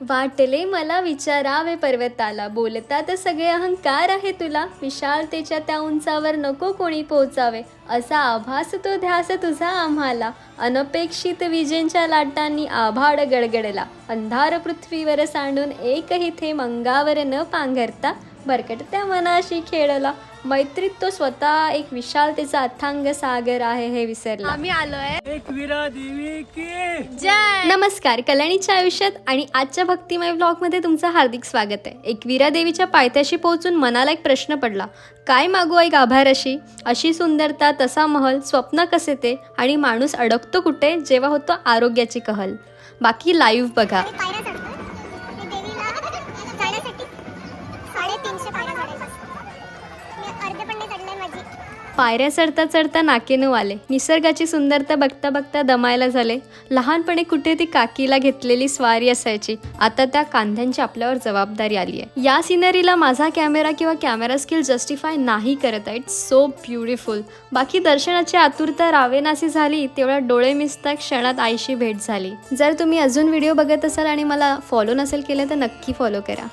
वाटले मला विचारावे पर्वताला, बोलतात सगळे अहंकार आहे तुला, विशालतेच्या त्या उंचावर नको कोणी पोहोचावे, असा आभास तो ध्यास तुझा आम्हाला. अनपेक्षित विजेंच्या लाटांनी आभाळ गडगडला, अंधार पृथ्वीवर सांडून एकही थेंब अंगावर न पांघरता भरकटत्या मनाशी खेळला. मैत्रीत तो स्वतः एक विशालतेचा अथांग सागर आहे हे विसरला. आम्ही आलोय एकविरा देवी की जय. नमस्कार, कल्याणीच्या आयुष्यात आणि आजच्या भक्तिमय व्लॉगमध्ये तुमचं हार्दिक स्वागत आहे. एकविरा देवीच्या पायथ्याशी पोहोचून मनाला एक प्रश्न पडला, काय मागू एक आभाराशी? अशी सुंदरता, तसा महल, स्वप्न कसे ते, आणि माणूस अडकतो कुठे जेव्हा होतो आरोग्याची कहल. बाकी लाईव्ह बघा. पायऱ्या चढतोय ते देवीला जाण्यासाठी 350 पायऱ्या चढायच्या. मी अर्धे पण नाही चढले माझी. पायऱ्या चढता चढता नाकेनऊ आले. निसर्गाची सुंदरता बघता बघता दमायला झाले. लहानपणी कुठे ती काकीला घेतलेली स्वारी असायची, आता त्या कांद्यांची आपल्यावर जबाबदारी आली आहे. या सिनरीला माझा कॅमेरा किंवा कॅमेरा स्किल जस्टिफाय नाही करत आहे. It's so beautiful. बाकी दर्शनाची आतुरता रावेनासी झाली तेवढा डोळे मिचता क्षणात आईशी भेट झाली. जर तुम्ही अजून व्हिडिओ बघत असाल आणि मला फॉलो नसेल केले तर नक्की फॉलो करा.